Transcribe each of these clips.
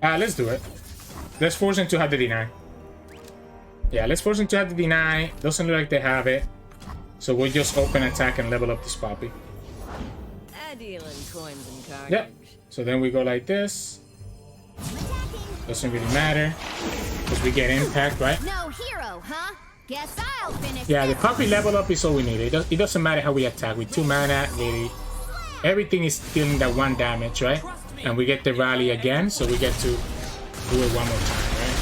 Let's do it. Let's force him to have the deny. Yeah, let's force him to have the deny. Doesn't look like they have it. So we'll just open attack and level up this Poppy. Yep. So then we go like this. Doesn't really matter. Because we get impact, right? No hero, huh? Guess I'll finish. Yeah, the Poppy level up is all we need. It doesn't matter how we attack. With 2 mana, everything is dealing that 1 damage, right? And we get the rally again, so we get to do it one more time, right?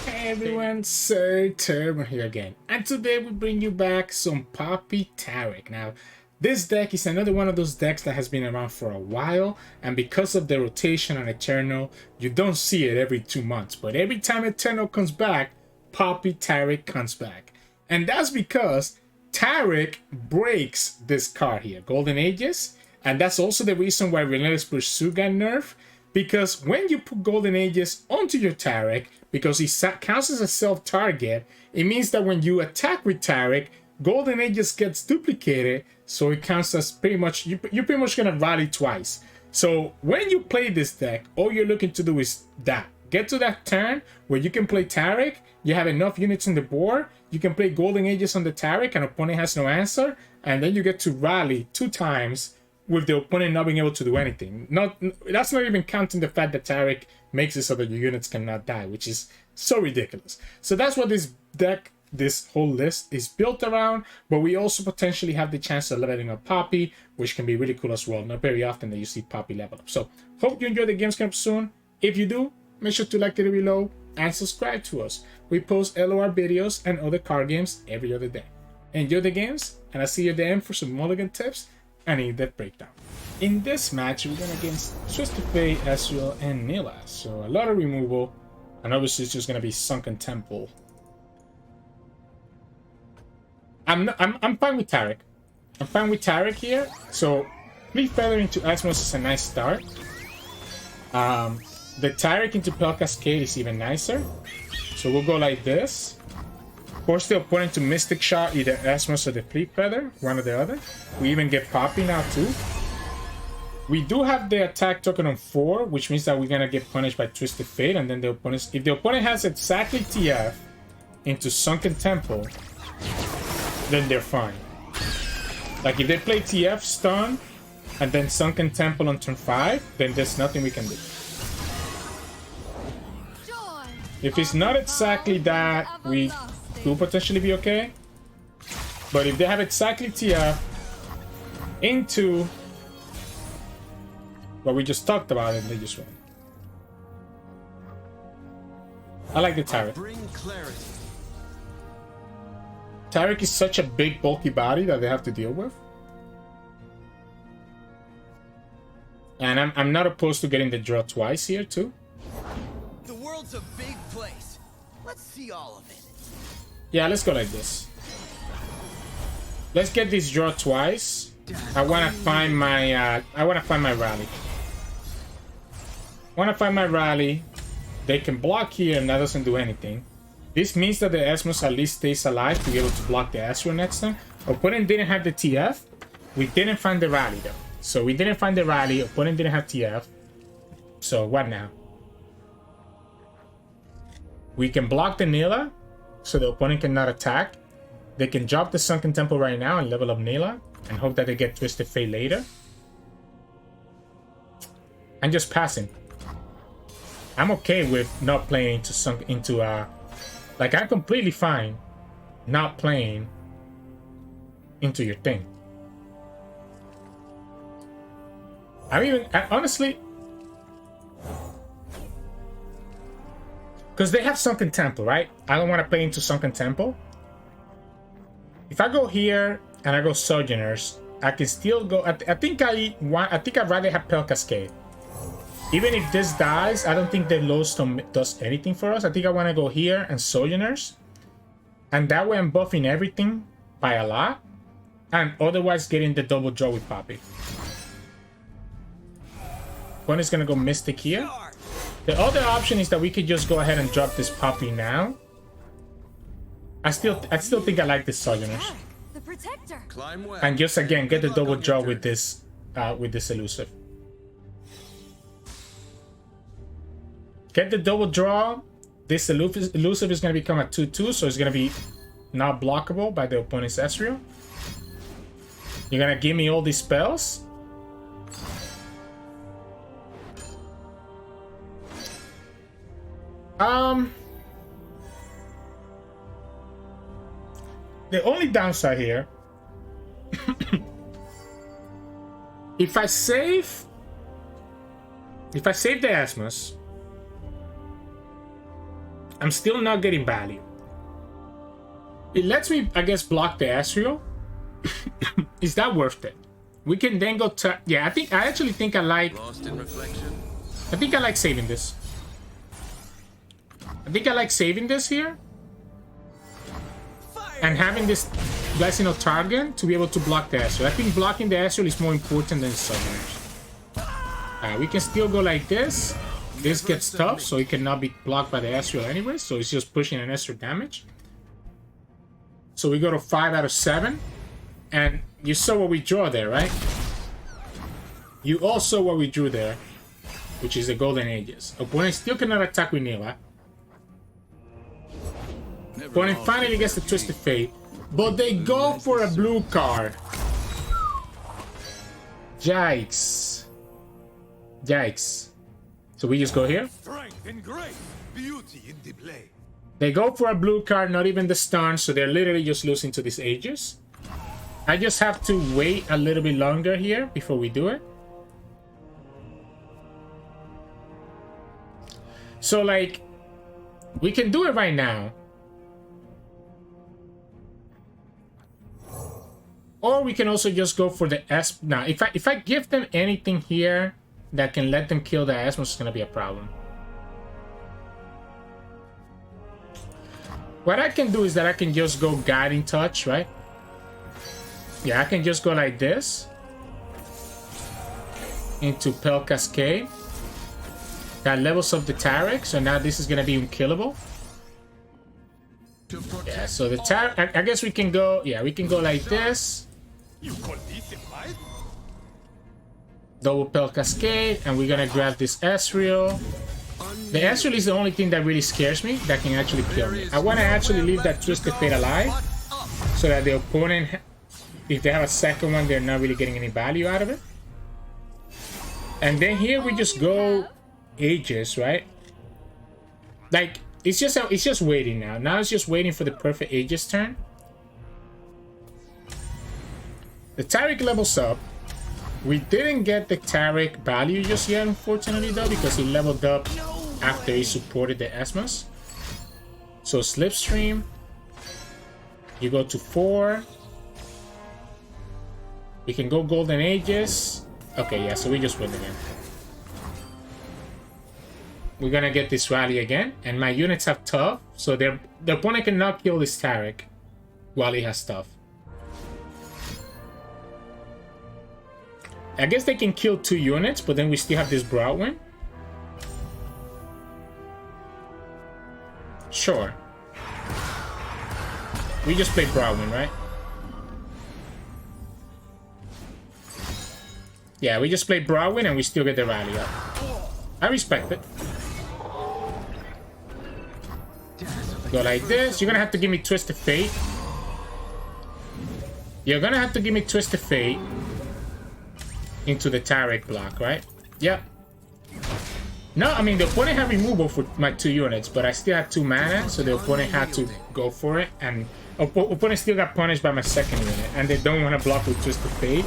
Hey everyone, Sirturmund here again. And today we bring you back some Poppy Taric. Now, this deck is another one of those decks that has been around for a while, and because of the rotation on Eternal, you don't see it every 2 months. But every time Eternal comes back, Poppy Taric comes back. And that's because Taric breaks this card here, Golden Ages. And that's also the reason why Relentless Pursuit got nerfed. Because when you put Golden Ages onto your Taric, because he counts as a self-target, it means that when you attack with Taric, Golden Ages gets duplicated, so it counts as pretty much, you're pretty much gonna rally twice. So when you play this deck, all you're looking to do is that. Get to that turn where you can play Taric, you have enough units in the board, you can play Golden Ages on the Taric and opponent has no answer, and then you get to rally 2 times with the opponent not being able to do anything. That's not even counting the fact that Taric makes it so that your units cannot die, which is so ridiculous. So that's what this deck, this whole list is built around, but we also potentially have the chance of leveling up Poppy, which can be really cool as well. Not very often that you see Poppy level up. So hope you enjoy the games coming up soon. If you do, make sure to like the video below and subscribe to us. We post LOR videos and other card games every other day. Enjoy the games, and I'll see you at the end for some mulligan tips and in-depth breakdown. In this match, we're going against Twisted Fate, Ezreal, and Nilah. So a lot of removal, and obviously it's just going to be Sunken Temple. I'm fine with Taric. I'm fine with Taric here. So Fleet Feather into Asmos is a nice start. The Taric into Pale Cascade is even nicer. So we'll go like this. Force the opponent to Mystic Shot either Asmos or the Fleet Feather, one or the other. We even get Poppy now too. We do have the attack token on 4, which means that we're gonna get punished by Twisted Fate, and then the opponent, if the opponent has exactly TF into Sunken Temple, then they're fine. Like if they play TF stun and then Sunken Temple on turn 5, then there's nothing we can do. If it's not exactly that, we could potentially be okay. But if they have exactly TF into what we just talked about, and they just win. I like the Taric. Taric is such a big bulky body that they have to deal with. And I'm not opposed to getting the draw twice here too. The world's a big place. Let's see all of it. Yeah, let's go like this. Let's get this draw twice. I wanna find my rally. They can block here and that doesn't do anything. This means that the Asmos at least stays alive to be able to block the Ezreal next time. Opponent didn't have the TF. We didn't find the rally though. So we didn't find the rally. Opponent didn't have TF. So what now? We can block the Nilah, so the opponent cannot attack. They can drop the Sunken Temple right now and level up Nilah, and hope that they get Twisted Fate later. I'm just passing. I'm okay with not playing like I'm completely fine not playing into your thing. Honestly, because they have Sunken Temple, right? I don't want to play into Sunken Temple. If I go here and I go Sojourners, I can still go. I think I'd rather have Pale Cascade. Even if this dies, I don't think the Lowstone does anything for us. I think I want to go here and Sojourners, and that way I'm buffing everything by a lot, and otherwise getting the double draw with Poppy. One is gonna go Mystic here. The other option is that we could just go ahead and drop this Poppy now. I still think I like this Sojourners. And just again get the double draw with this elusive. Get the double draw. This elusive is going to become a 2/2, so it's going to be not blockable by the opponent's Ezreal. You're going to give me all these spells. The only downside here, if I save the Asmus, I'm still not getting value. It lets me, I guess, block the Ezreal. Is that worth it? We can then go to... Yeah, I actually think I like... Lost in reflection. I think I like saving this. I think I like saving this here. And having this Blessing of Targon to be able to block the Ezreal. I think blocking the Ezreal is more important than Summoners. We can still go like this. This gets tough, so it cannot be blocked by the Ezreal anyway. So it's just pushing an extra damage. So we go to 5 out of 7. And you saw what we draw there, right? You all saw what we drew there, which is the Golden Ages. Opponent still cannot attack with Nilah. Opponent finally gets the Twisted Fate, but they go for a blue card. Yikes. Yikes. So we just go here. Strength and grace, beauty in the blade. They go for a blue card, not even the stun, so they're literally just losing to these Ages. I just have to wait a little bit longer here before we do it. So, like, we can do it right now. Or we can also just go for the S. Now, if I give them anything here that can let them kill the Asmus, it's gonna be a problem. What I can do is that I can just go Guiding Touch, right? Yeah, I can just go like this into Pale Cascade. That levels up the Taric, so now this is gonna be unkillable. Yeah, so the Taric, I guess we can go. Yeah, we can go like this. You call this a fight? Double Pale Cascade, and we're gonna grab this Ezreal. The Ezreal is the only thing that really scares me, that can actually kill me. I want to actually leave that Twisted Fate alive, so that the opponent, if they have a second one, they're not really getting any value out of it. And then here we just go Ages, right? Like, it's just waiting now. Now it's just waiting for the perfect Ages turn. The Taric levels up. We didn't get the Taric value just yet, unfortunately, though, because he leveled up after he supported the Asmus. So Slipstream. You go to 4. We can go Golden Ages. Okay, yeah, so we just win again. We're gonna get this rally again, and my units have tough, so the opponent cannot kill this Taric while he has tough. I guess they can kill 2 units, but then we still have this Broadwind. Sure. We just play Broadwind, right? Yeah, we just play Broadwind and we still get the rally up. I respect it. Go like this. You're gonna have to give me Twisted Fate. You're gonna have to give me Twisted Fate into the Taric block, right? Yep. No, I mean, the opponent had removal for my 2 units, but I still had 2 mana, so the opponent had to go for it, and opponent still got punished by my second unit, and they don't want to block with Twisted Fate,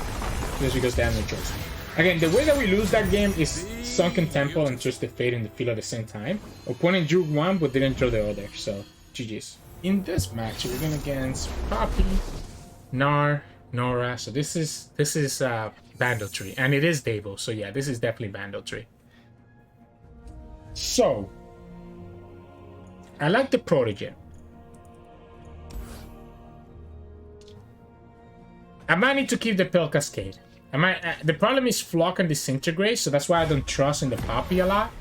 just because they have no choice. Again, the way that we lose that game is Sunken Temple and Twisted Fate in the field at the same time. Opponent drew 1, but didn't draw the other, so GG's. In this match, we're going against Poppy, Nora, so this is Bandle Tree, and it is Dable, so yeah, this is definitely Bandle Tree. So, I like the Protege. I might need to keep the Pale Cascade. The problem is Flock and Disintegrate, so that's why I don't trust in the Poppy a lot.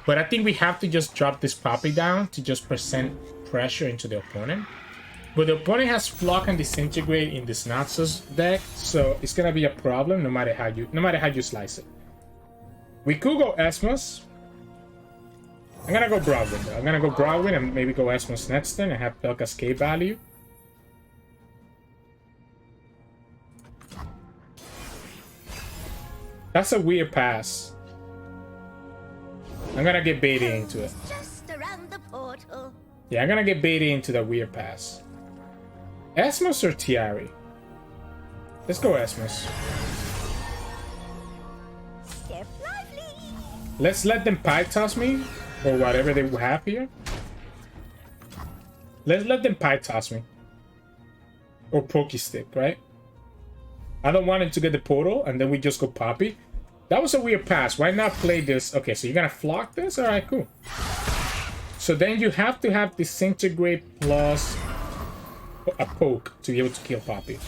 But I think we have to just drop this Poppy down to just present pressure into the opponent. But the opponent has Flock and Disintegrate in this Naxos deck, so it's gonna be a problem no matter how you slice it. We could go Asmus. I'm gonna go Broadwind though. I'm gonna go Broadwind and maybe go Esmos next turn and have Bell Cascade value. That's a weird pass. I'm gonna get baited into it. Just around the portal. Yeah, I'm gonna get baited into that weird pass. Esmos or Tiari? Let's go Esmos. Step lively. Let's let them pie toss me, or whatever they have here. Let's let them pie toss me. Or Pokey Stick, right? I don't want him to get the portal, and then we just go Poppy. That was a weird pass. Why not play this? Okay, so you're gonna flock this? Alright, cool. So then you have to have Disintegrate plus a poke to be able to kill Poppy.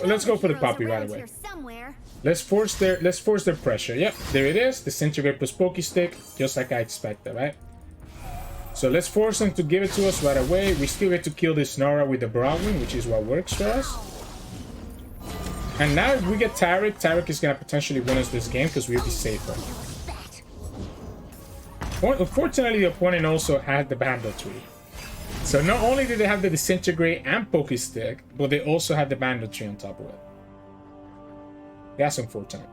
Let's go for the Poppy right away. Let's force their pressure. Yep, there it is. Disintegrate plus Pokey Stick, just like I expected, right? So let's force them to give it to us right away. We still get to kill this Nora with the Broadwind, which is what works for us. And now if we get Taric, Taric is gonna potentially win us this game because we'll be safer. Unfortunately, the opponent also had the Bandle Tree. So not only did they have the Disintegrate and Pokey Stick, but they also had the Bandle Tree on top of it. That's unfortunate.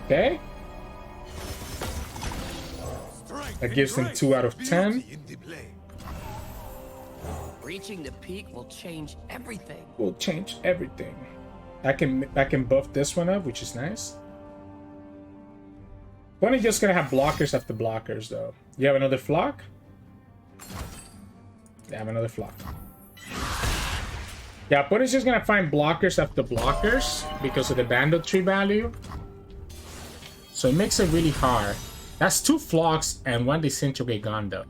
Okay. That gives them 2 out of 10. Reaching the peak will change everything. Will change everything. I can buff this one up, which is nice. Bunny just gonna have blockers after blockers, though. You have another flock? Yeah, I have another flock. Yeah, Bunny's just gonna find blockers after blockers because of the Bandle Tree value. So it makes it really hard. That's 2 flocks and 1 Disintegrate gone, though.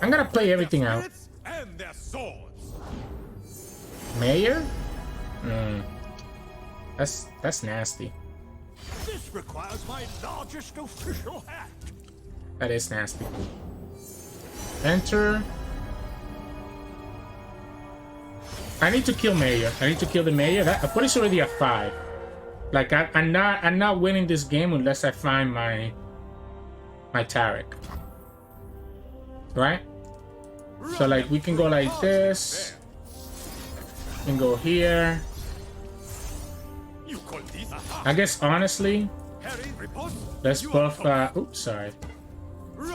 I'm gonna play everything out. And their swords. Mayor? That's nasty. This requires my largest official hat. That is nasty. Enter. I need to kill Mayor. I need to kill the Mayor. That opponent's already at 5. Like I'm not winning this game unless I find my Taric. Right? So like we can go like this. We can go here. I guess honestly, let's buff oops, sorry.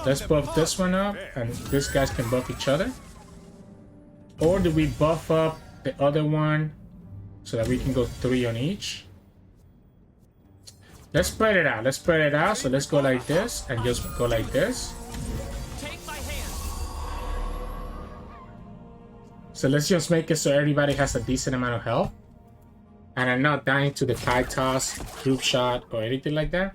Let's buff this one up and these guys can buff each other. Or do we buff up the other one so that we can go 3 on each? Let's spread it out. Let's spread it out. So let's go like this and just go like this. Take my hand. So let's just make it so everybody has a decent amount of health. And I'm not dying to the pie toss, group shot, or anything like that.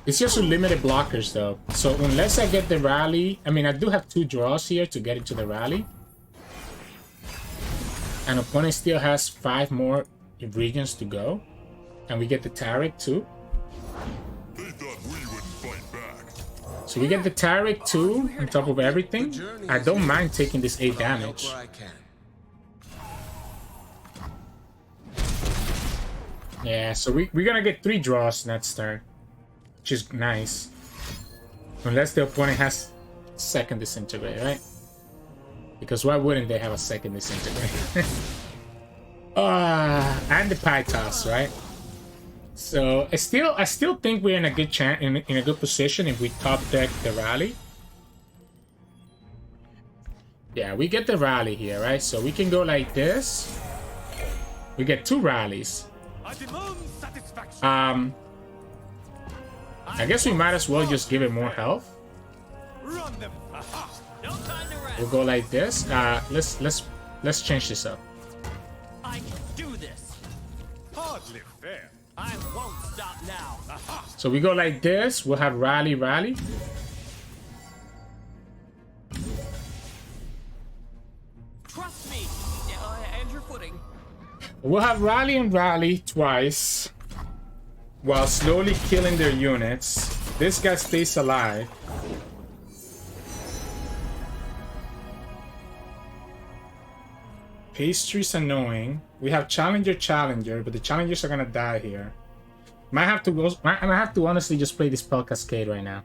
It's just limited blockers though. So unless I get the rally, I mean I do have 2 draws here to get into the rally. And opponent still has 5 more regions to go, and we get the Taric too. They thought we would fight back. So we get the Taric too on top of everything. I don't mind taking this 8 damage. Yeah, so we're gonna get 3 draws next turn, which is nice. Unless the opponent has second Disintegrate, right? Because why wouldn't they have a second Disintegrate? And the pie toss, right? So I still think we're in a good in a good position if we top deck the rally. Yeah, we get the rally here, right? So we can go like this. We get 2 rallies. I demand satisfaction. I guess we might as well just give it more health. Run them. Aha. No time to rest. We'll go like this. Let's change this up. I can do this. Hardly fair. I won't stop now. Aha. So we go like this. We'll have rally. Trust me. And your footing. We'll have rally and rally twice while slowly killing their units. This guy stays alive. Pastry's annoying. We have Challenger, but the Challengers are gonna die here. Might have to go. I have to honestly just play this Spell Cascade right now.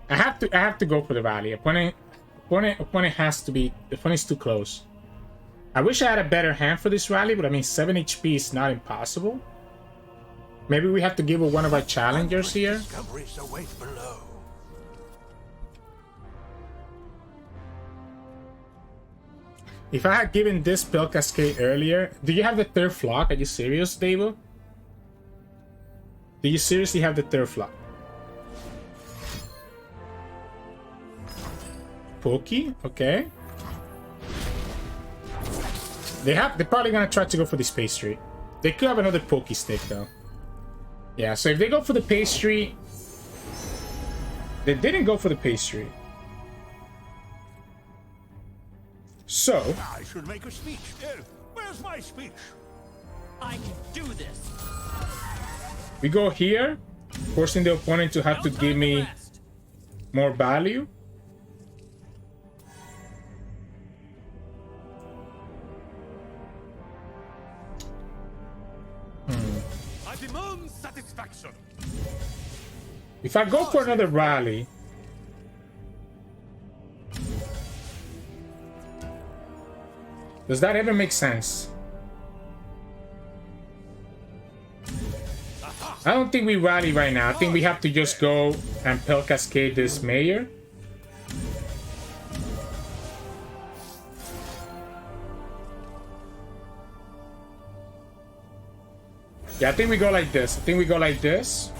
I have to go for the rally. Opponent has to be. The opponent's too close. I wish I had a better hand for this rally, but I mean 7 HP is not impossible. Maybe we have to give her one of our challengers here. If I had given this Spell Cascade earlier, do you have the third flock? Are you serious, Davo? Do you seriously have the third flock? Pokey, okay. They're probably gonna try to go for this pastry. They could have another Pokey stick though. Yeah, so if they go for the pastry, they didn't go for the pastry. So I should make a speech. Where's my speech? I can do this. we go here, forcing the opponent to have to give me more value. I demand satisfaction. If I go for another rally, does that ever make sense? I don't think we rally right now. I think we have to just go and Spell Cascade this Mayor. Yeah, I think we go like this. I think we go like this.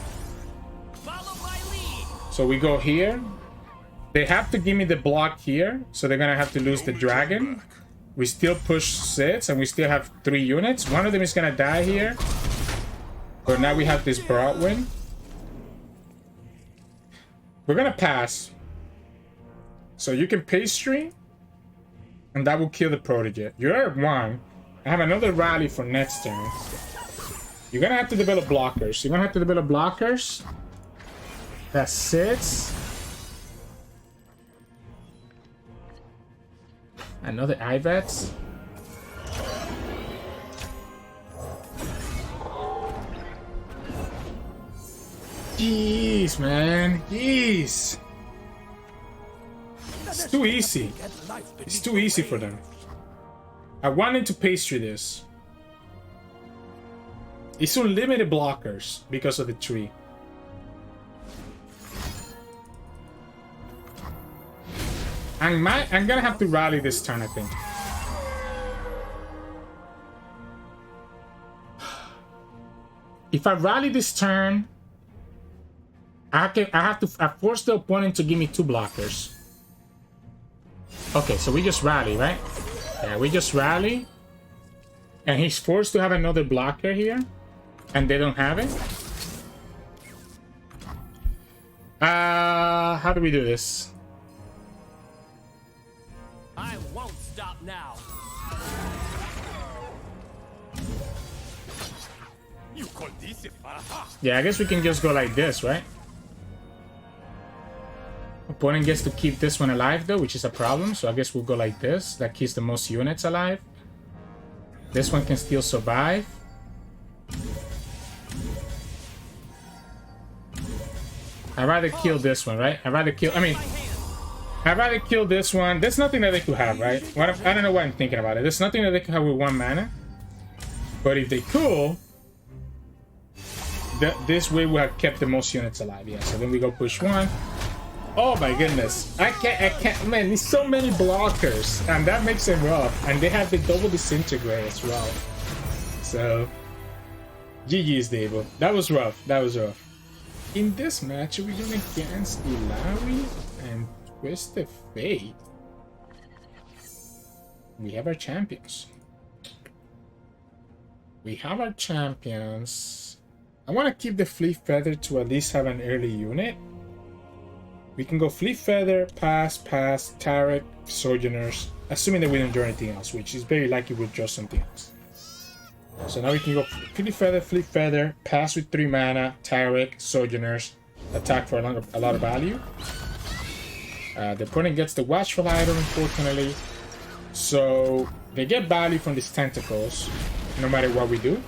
Follow my lead. So we go here. They have to give me the block here, so they're gonna have to lose the dragon. We still push 6, and we still have 3 units. One of them is gonna die here. But now we have this Broadwind. We're gonna pass. So you can pastry, and that will kill the Protege. You're at 1. I have another rally for next turn. You're gonna have to develop blockers. You're gonna have to develop blockers. That's 6. Another Ivets. Jeez, man. Jeez. It's too easy. It's too easy for them. I wanted to pastry this. It's unlimited blockers because of the tree. I'm gonna have to rally this turn, I think. If I rally this turn, I force the opponent to give me 2 blockers. Okay, so we just rally, right? Yeah, we just rally. And he's forced to have another blocker here. And they don't have it. How do we do this? I won't stop now. You call this a aha? Yeah, I guess we can just go like this, right? Opponent gets to keep this one alive though, which is a problem. So I guess we'll go like this. That keeps the most units alive. This one can still survive. I'd rather kill this one, right? I'd rather kill this one. There's nothing that they could have, right? I don't know what I'm thinking about it. There's nothing that they could have with 1 mana. But if they could, this way we have kept the most units alive. Yeah, so then we go push 1. Oh my goodness. I can't, man, there's so many blockers. And that makes it rough. And they have the double disintegrate as well. So, GG's, Davo. That was rough. That was rough. In this match, we're going against Illaoi and Twisted Fate. We have our champions. We have our champions. I want to keep the Fleet Feather to at least have an early unit. We can go Fleet Feather, pass, Taric, Sojourners, assuming that we don't draw anything else, which is very likely we'll draw something else. So now we can go Fleet Feather, pass with 3 mana, Taric, Sojourners, attack for a lot of value. The opponent gets the Watchful item, unfortunately. So they get value from these tentacles, no matter what we do.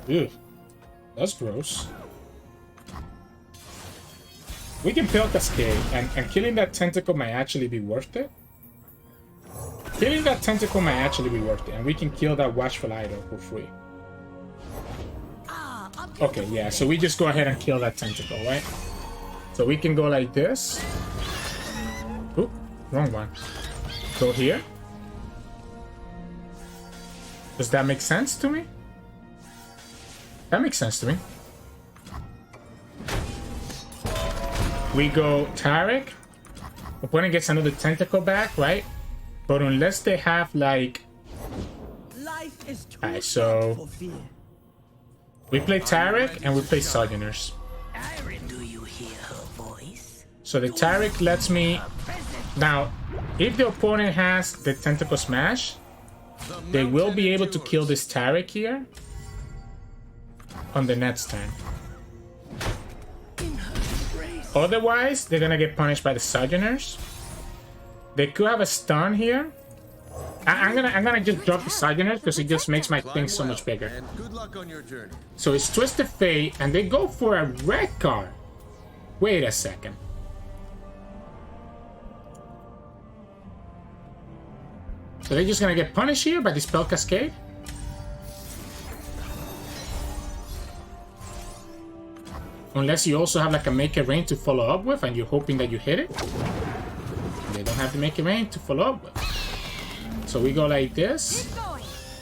Ew, that's gross. We can Pale Cascade, and killing that tentacle might actually be worth it. Killing that tentacle might actually be worth it, and we can kill that Watchful Idol for free. Okay, yeah, so we just go ahead and kill that tentacle, right? So we can go like this. Oop, wrong one. Go here. Does that make sense to me? That makes sense to me. We go Taric. Opponent gets another tentacle back, right? But unless they have like... Alright, so... we play Taric and we play Sojourners. So the Taric lets me... Now, if the opponent has the Tentacle Smash, they will be able to kill this Taric here on the next turn. Otherwise, they're gonna get punished by the Sojourners. They could have a stun here. I'm gonna just drop the Sojourners because it just makes my thing so much bigger. Good luck on your journey. So it's Twisted Fate, and they go for a red card. Wait a second. So they're just gonna get punished here by the Spell Cascade? Unless you also have like a Make It Rain to follow up with, and you're hoping that you hit it. They don't have to Make It Rain to follow up with. So we go like this.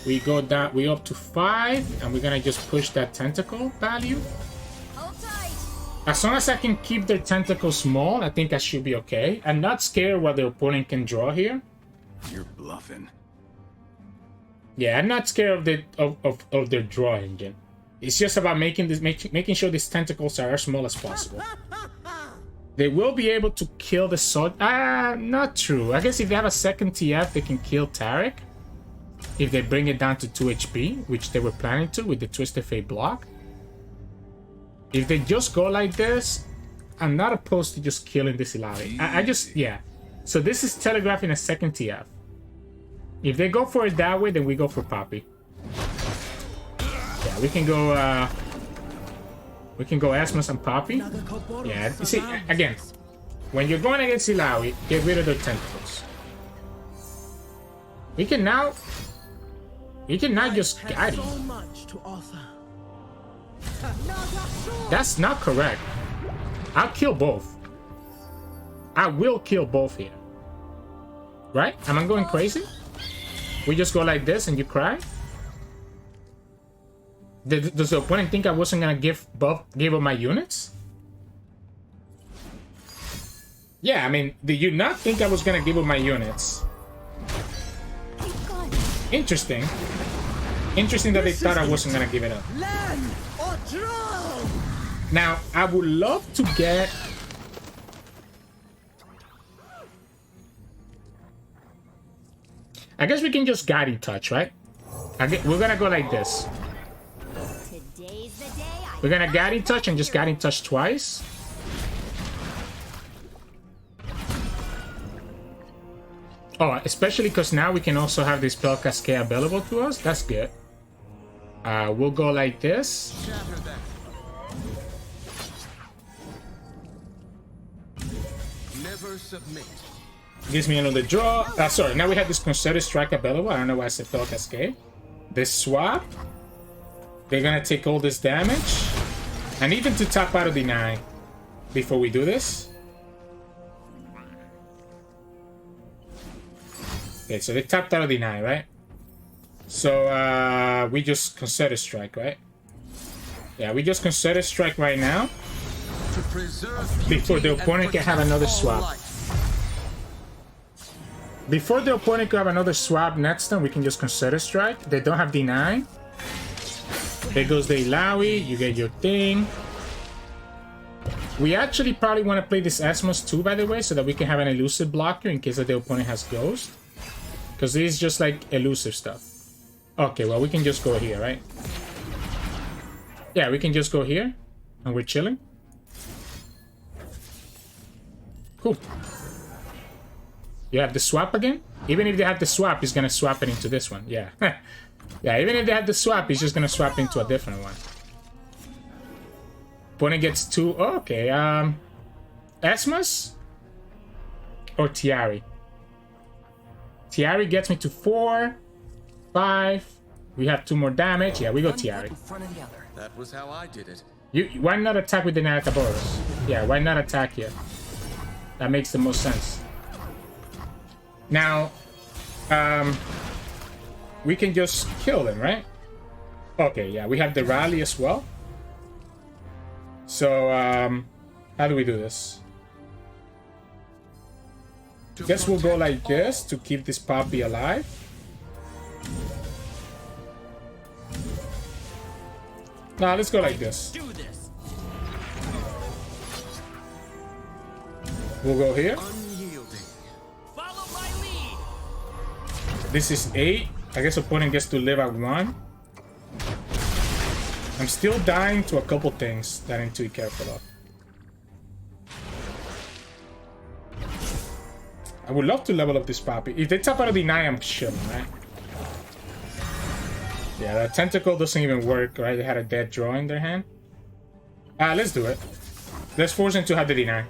We go down, we up to 5, and we're gonna just push that tentacle value. As long as I can keep their tentacle small, I think I should be okay. I'm not scared what the opponent can draw here. You're bluffing. Yeah, I'm not scared of the of their draw engine. It's just about making sure these tentacles are as small as possible. They will be able to kill the sword. Not true. I guess if they have a second TF, they can kill Taric. If they bring it down to 2 HP, which they were planning to with the Twisted Fate block. If they just go like this, I'm not opposed to just killing this Illaoi. I just, yeah. So this is telegraphing a second TF. If they go for it that way, then we go for Poppy. Yeah, we can go Asmus and Poppy. Yeah, you see, again, when you're going against Illaoi, get rid of their tentacles. We can now just guide him. That's not correct. I'll kill both. I will kill both here. Right? Am I going crazy? We just go like this and you cry? Does the opponent think I wasn't gonna give up my units? Yeah, I mean, did you not think I was gonna give up my units? Interesting. Interesting that they thought I wasn't gonna give it up. Now, I would love to get... I guess we can just Guiding Touch, right? We're gonna go like this. We're gonna Guiding Touch and just Guiding Touch twice. Oh, especially because now we can also have this Spell Cascade available to us. That's good. We'll go like this. Never submit. Gives me another draw. Sorry, now we have this Concerted Strike available. I don't know why I said Spell Cascade. This swap. They're gonna take all this damage. I need them to tap out of deny before we do this. Okay, so they tapped out of deny, right? So we just Concerted Strike, right? Yeah, we just Concerted Strike right now. Before the opponent can have another swap. Before the opponent can have another swap next turn, we can just Concerted Strike. They don't have deny. There goes the Illaoi, you get your thing. We actually probably want to play this Asmus too, by the way, so that we can have an elusive blocker in case that the opponent has Ghost. Because this is just like elusive stuff. Okay, well, we can just go here, right? Yeah, we can just go here. And we're chilling. Cool. You have the swap again? Even if they have the swap, he's gonna swap it into this one. Yeah. Yeah, even if they have the swap, he's just gonna swap into a different one. Opponent gets 2. Oh, okay, Esmus or Tiari? Tiari gets me to 4, 5. We have 2 more damage. Yeah, we go Tiari. That was how I did it. Why not attack with the Nataboros? Yeah, why not attack here? That makes the most sense. Now, we can just kill them, right? Okay, yeah, we have the rally as well. So, how do we do this? Guess we'll go like this to keep this Poppy alive. Nah, let's go like this. We'll go here. This is 8. I guess opponent gets to live at 1. I'm still dying to a couple things that I need to be careful of. I would love to level up this Poppy. If they tap out of deny, I'm chilling, right? Yeah, that tentacle doesn't even work, right? They had a dead draw in their hand. Let's do it. Let's force them to have the deny.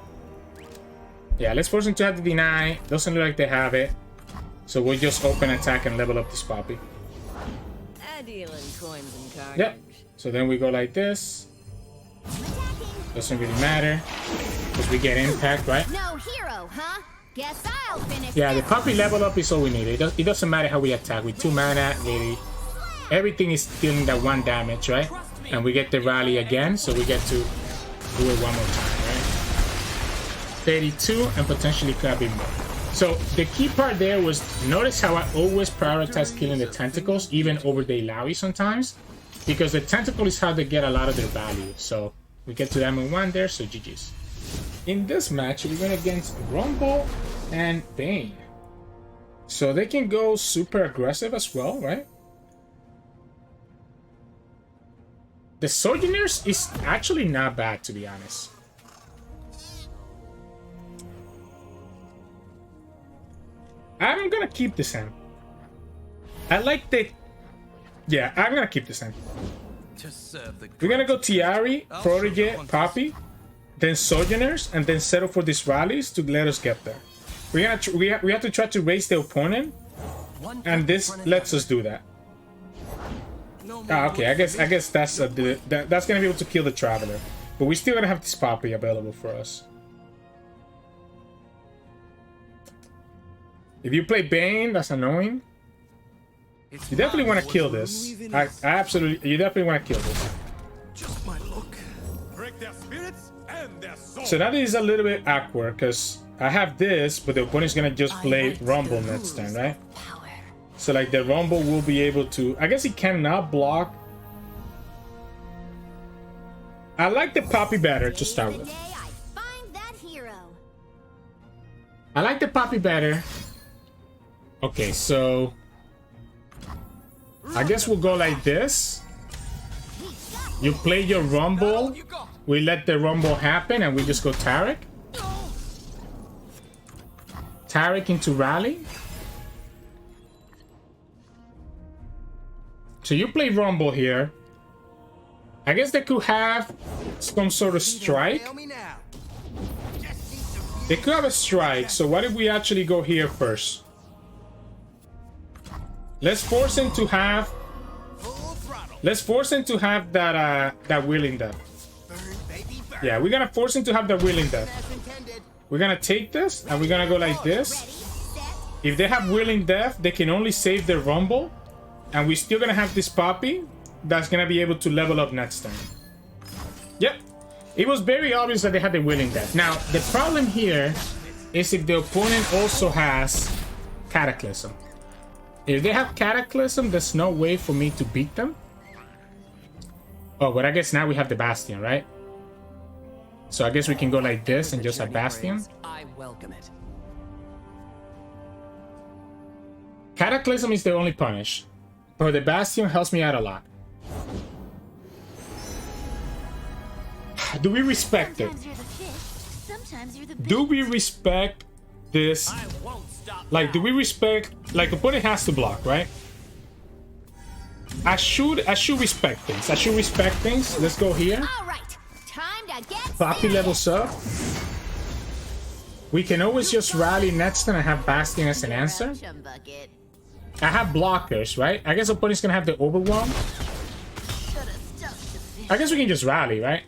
Yeah, let's force them to have the deny. Doesn't look like they have it. So we'll just open attack and level up this Poppy. Yep. So then we go like this. Doesn't really matter. Because we get impact, right? No hero, huh? Guess I'll finish. Yeah, the Poppy level up is all we need. It doesn't matter how we attack. With 2 mana, really. Everything is dealing that 1 damage, right? And we get the rally again, so we get to do it 1 more time, right? 32 and potentially could have been more. So the key part there was, notice how I always prioritize killing the tentacles, even over the Illaoi sometimes, because the tentacle is how they get a lot of their value. So we get to Diamond 1 there, so GG's. In this match, we went against Rumble and Vayne. So they can go super aggressive as well, right? The Sojourners is actually not bad, to be honest. I'm gonna keep this hand. I like the... Yeah, I'm gonna keep this hand. We're gonna go Tiari, Protege, Poppy, then Sojourners, and then settle for these rallies to let us get there. We have to try to raise the opponent, and this lets us do that. Okay, I guess that's gonna be able to kill the Traveler, but we're still gonna have this Poppy available for us. If you play Bane, that's annoying. You definitely want to kill this. I absolutely, you definitely want to kill this. Just my look. Break their spirits and their souls. So that is a little bit awkward because I have this, but the opponent's gonna just play Rumble next time, right? So like the Rumble will be able to. I guess he cannot block. I like the Poppy better to start with. I like the Poppy better. Okay, so I guess we'll go like this. You play your Rumble. We let the Rumble happen and we just go Taric. Taric into rally. So you play Rumble here. I guess they could have some sort of strike. They could have a strike. So what if we actually go here first? Let's force him to have. Let's force him to have that willing death. Yeah, we're gonna force him to have that willing death. We're gonna take this and we're gonna go like this. If they have willing death, they can only save their Rumble, and we're still gonna have this Poppy that's gonna be able to level up next time. Yep, it was very obvious that they had the willing death. Now the problem here is if the opponent also has Cataclysm. If they have Cataclysm, there's no way for me to beat them. Oh, but I guess now we have the Bastion, right? So I guess we can go like this and just have Bastion. I welcome it. Cataclysm is the only punish, but the Bastion helps me out a lot. Do we respect it? Do we respect this. Like, do we respect? Like, opponent has to block, right? I should respect things. I should respect things. Let's go here. All right, time to get Poppy levels up. We can always just rally next turn and have Bastion as an answer. bucket. I have blockers, right? I guess opponent's gonna have the overwhelm. I guess we can just rally, right?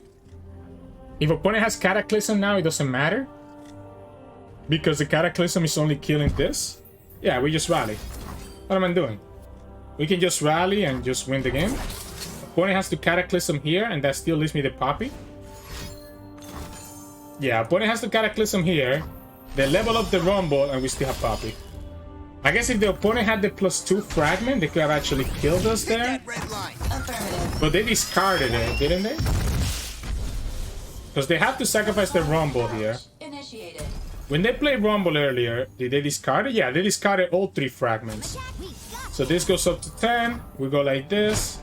If opponent has Cataclysm now, it doesn't matter. Because the Cataclysm is only killing this. Yeah, we just rally. What am I doing? We can just rally and just win the game. Opponent has to Cataclysm here, and that still leaves me the Poppy. Yeah, opponent has to Cataclysm here. They level up the Rumble, and we still have Poppy. I guess if the opponent had the +2 fragment, they could have actually killed us there. But they discarded it, didn't they? Because they have to sacrifice the Rumble here. Initiated. When they played Rumble earlier, did they discard it? Yeah, they discarded all 3 fragments. So this goes up to 10. We go like this.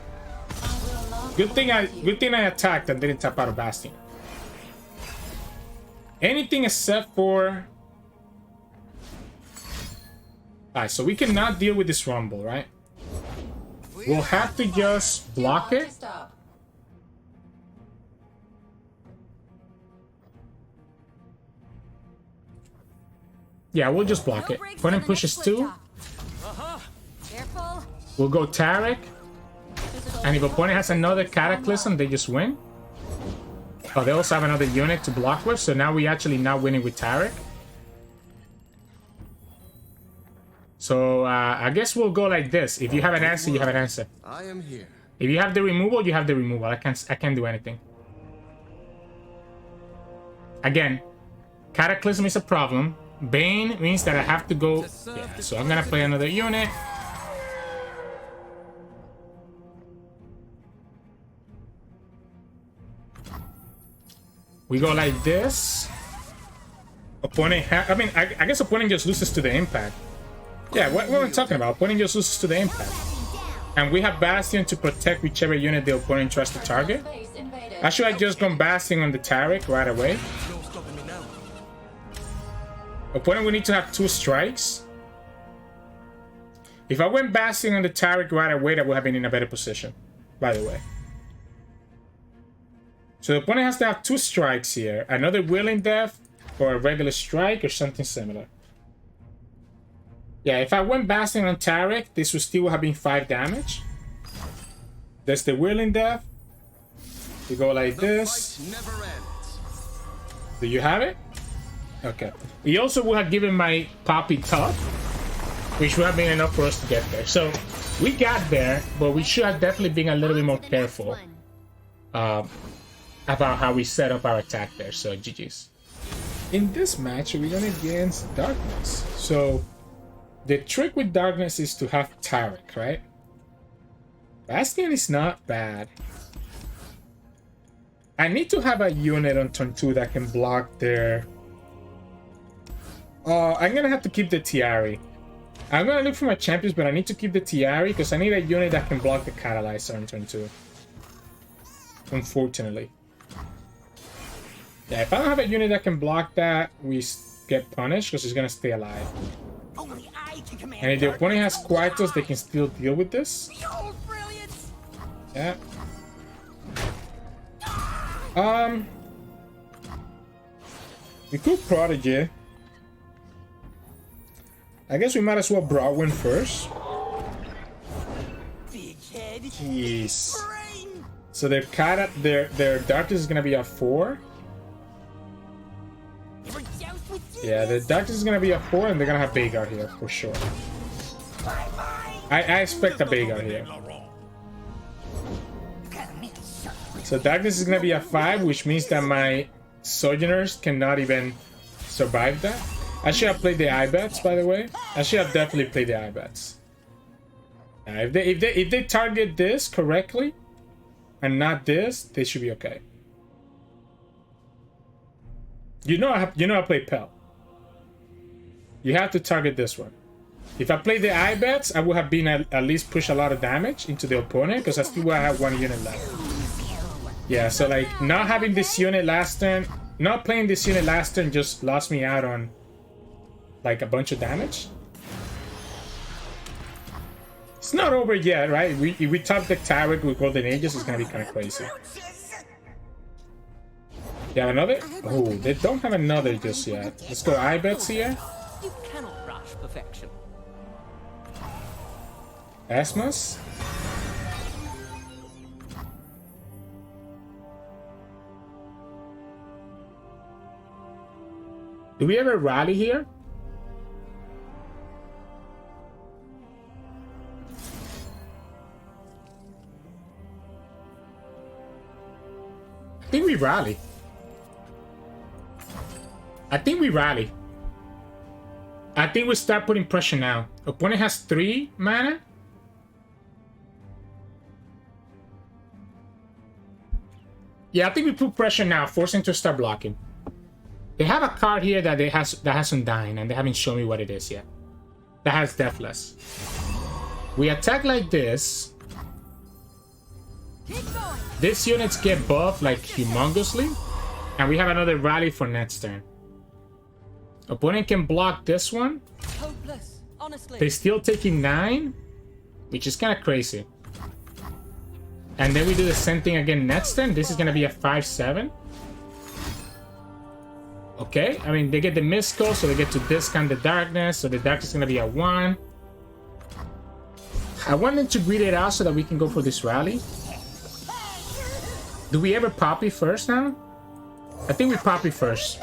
Good thing I attacked and didn't tap out of Bastion. Anything except for... Alright, so we cannot deal with this Rumble, right? We'll have to just block it. Yeah, we'll just block it. Opponent pushes 2. Careful. We'll go Taric. And if opponent has another Cataclysm, they just win. Oh, they also have another unit to block with, so now we actually not winning with Taric. So I guess we'll go like this. If you have an answer, you have an answer. I am here. If you have the removal, you have the removal. I can't do anything. Again, Cataclysm is a problem. Vayne means that I have to go. Yeah, so I'm gonna play another unit. We go like this. Opponent I guess opponent just loses to the impact. Yeah, what am I talking about? Opponent just loses to the impact. And we have Bastion to protect whichever unit the opponent tries to target. Actually, I just gone Bastion on the Taric right away. Opponent will need to have 2 strikes. If I went Bastion on the Taric right away, that would have been in a better position, by the way. So the opponent has to have 2 strikes here. Another Willing Death or a regular strike or something similar. Yeah, if I went Bastion on Taric, this would still have been 5 damage. There's the Willing Death. We go like this. Do you have it? Okay. He also would have given my Poppy top, which would have been enough for us to get there. So we got there, but we should have definitely been a little bit more careful about how we set up our attack there. So GG's. In this match, we're going against Darkness. So the trick with Darkness is to have Taric, right? Bastion is not bad. I need to have a unit on turn 2 that can block their... I'm gonna have to keep the Tiari. I'm gonna look for my champions, but I need to keep the Tiari because I need a unit that can block the Catalyzer on turn 2. Unfortunately. Yeah, if I don't have a unit that can block that, we get punished because he's gonna stay alive. And if the opponent has Quietos, they can still deal with this. Yeah. We could Prodigy. I guess we might as well Broadwind first. Jeez. So their Darkness is gonna be a 4. Yeah, the Darkness is gonna be a 4, and they're gonna have Veigar here for sure. I expect a Veigar here. So Darkness is gonna be a 5, which means that my Sojourners cannot even survive that. I should have played the Ibats, by the way. I should have definitely played the Ibats. If they target this correctly and not this, they should be okay. You know I play Pel. You have to target this one. If I played the Ibats, I would have been at least push a lot of damage into the opponent because I still would have 1 unit left. Yeah, so like not having this unit last turn, not playing this unit last turn just lost me out on like a bunch of damage. It's not over yet, right? If we top the Taric with Golden Aegis, it's gonna be kind of crazy. You have another? Oh, they don't have another just yet. Let's go Ibets here. You cannot rush perfection. Asmus. Do we ever rally here? I think we rally. I think we rally. I think we start putting pressure now. Opponent has 3 mana. Yeah, I think we put pressure now, forcing to start blocking. They have a card here that has Undying, and they haven't shown me what it is yet. That has Deathless. We attack like this. These units get buffed like humongously, and we have another rally for next turn. Opponent can block this one. Hopeless, honestly. They're still taking 9, which is kind of crazy. And then we do the same thing again next turn. This is gonna be a 5/7. Okay, I mean, they get the Mystical, so they get to discount the Darkness, so the Darkness is gonna be a 1. I want them to greed it out so that we can go for this rally. Do we ever Poppy first now? I think we Poppy first.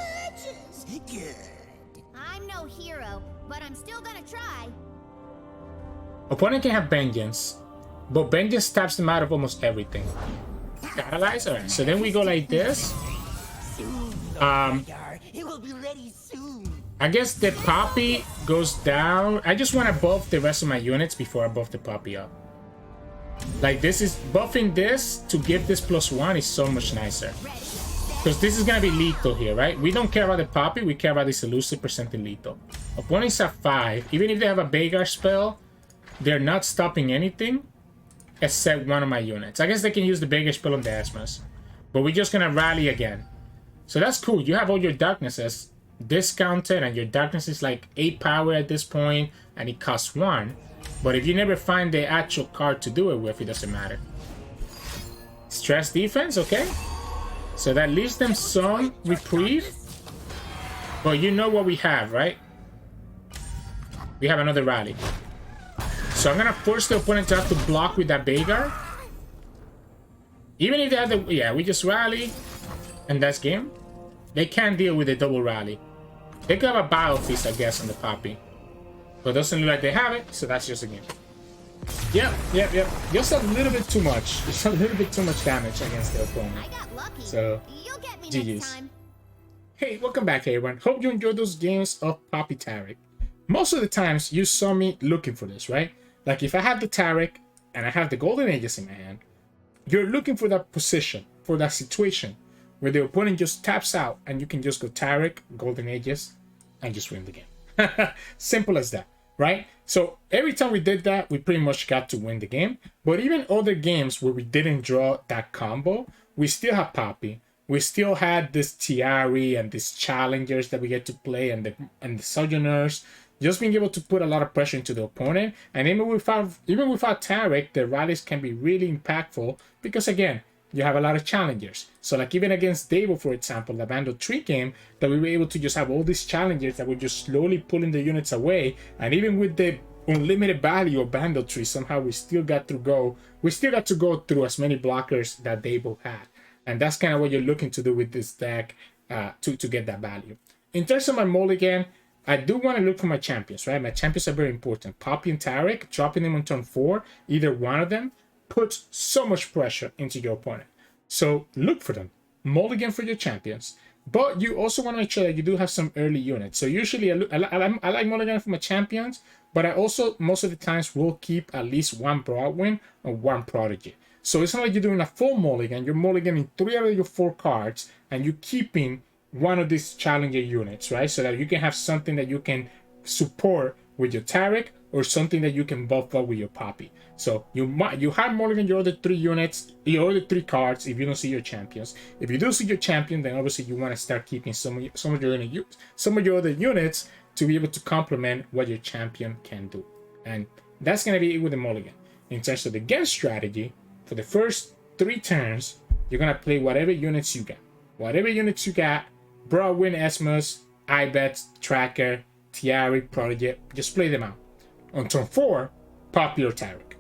I'm no hero, but I'm still gonna try. Opponent can have Vengeance, but Vengeance taps them out of almost everything. Catalyze? Alright, so then we go like this. It will be ready soon. I guess the Poppy goes down. I just want to buff the rest of my units before I buff the Poppy up. Like, this is buffing this to give this +1 is so much nicer. Because this is going to be lethal here, right? We don't care about the Poppy, we care about this elusive percentage lethal. Opponent's at 5. Even if they have a Veigar spell, they're not stopping anything except one of my units. I guess they can use the Veigar spell on the Asmus. But we're just going to rally again. So that's cool. You have all your darknesses discounted, and your darkness is like 8 power at this point, and it costs 1. But if you never find the actual card to do it with, it doesn't matter. Stress defense, okay. So that leaves them some reprieve. But you know what we have, right? We have another rally. So I'm gonna force the opponent to have to block with that Veigar. Even if they have the... Yeah, we just rally. And that's game. They can't deal with a double rally. They could have a Battle Feast, I guess, on the Poppy. But it doesn't look like they have it, so that's just a game. Yep. Just a little bit too much. Just a little bit too much damage against the opponent. I got lucky. So, You'll get me GG's. next time. Hey, welcome back, everyone. Hope you enjoyed those games of Poppy Taric. Most of the times, you saw me looking for this, right? Like, if I have the Taric and I have the Golden Aegis in my hand, you're looking for that position, for that situation, where the opponent just taps out and you can just go Taric, Golden Aegis, and just win the game. Simple as that, right? So every time we did that, we pretty much got to win the game. But even other games where we didn't draw that combo, we still have Poppy. We still had this Tiari and these challengers that we get to play, and the Sojourners. Just being able to put a lot of pressure into the opponent. And even without Taric, the rallies can be really impactful because, again, you have a lot of challengers. So like even against Davo, for example, the Bandle Tree game, that we were able to just have all these challengers that were just slowly pulling the units away. And even with the unlimited value of Bandle Tree, somehow we still got to go through as many blockers that Davo had. And that's kind of what you're looking to do with this deck to get that value. In terms of my mulligan, I do want to look for my champions, right? My champions are very important. Poppy and Taric, dropping them on turn 4, either one of them, puts so much pressure into your opponent. So look for them. Mulligan for your champions. But you also want to make sure that you do have some early units. So usually I like mulligan for my champions, but I also most of the times will keep at least one Broadwind or one Prodigy. So it's not like you're doing a full mulligan. You're mulliganing 3 out of your 4 cards, and you're keeping one of these challenger units, right? So that you can have something that you can support with your Taric, or something that you can buff up with your Poppy. So you have mulligan your other 3 units, your other 3 cards if you don't see your champions. If you do see your champion, then obviously you want to start keeping some of your other units to be able to complement what your champion can do. And that's going to be it with the mulligan. In terms of the game strategy, for the first 3 turns, you're going to play whatever units you got. Whatever units you got, Broadwind, Esmus, Ibet, Tracker, Taric, Prodigy, just play them out. On turn 4, Poppy or Taric.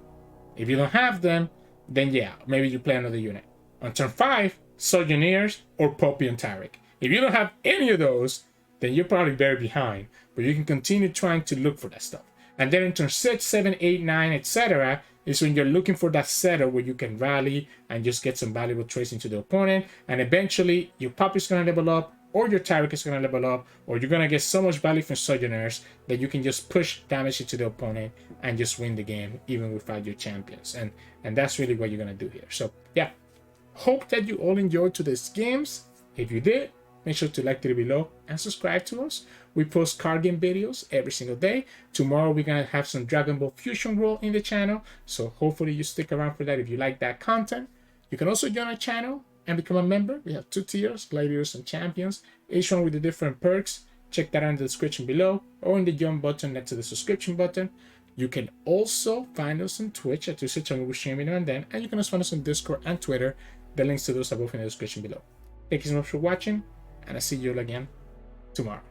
If you don't have them, then yeah, maybe you play another unit. On turn 5, Sojourners or Poppy and Taric. If you don't have any of those, then you're probably very behind, but you can continue trying to look for that stuff. And then in turn 6, 7, 8, 9, etc. is when you're looking for that setup where you can rally and just get some valuable trades into the opponent. And eventually your Poppy's going to level up, or your Taric is going to level up, or you're going to get so much value from Sojourners that you can just push damage into the opponent and just win the game even without your champions. And that's really what you're going to do here. So yeah, hope that you all enjoyed today's games. If you did, make sure to like it below and subscribe to us. We post card game videos every single day. Tomorrow we're going to have some Dragon Ball Fusion World in the channel, so hopefully you stick around for that if you like that content. You can also join our channel and become a member. We have 2 tiers, Gladiators and Champions, each one with the different perks. Check that out in the description below or in the join button next to the subscription button. You can also find us on Twitch at Sirturmund. We're streaming now and then, and you can also find us on Discord and Twitter. The links to those are both in the description below. Thank you so much for watching, and I'll see you all again tomorrow.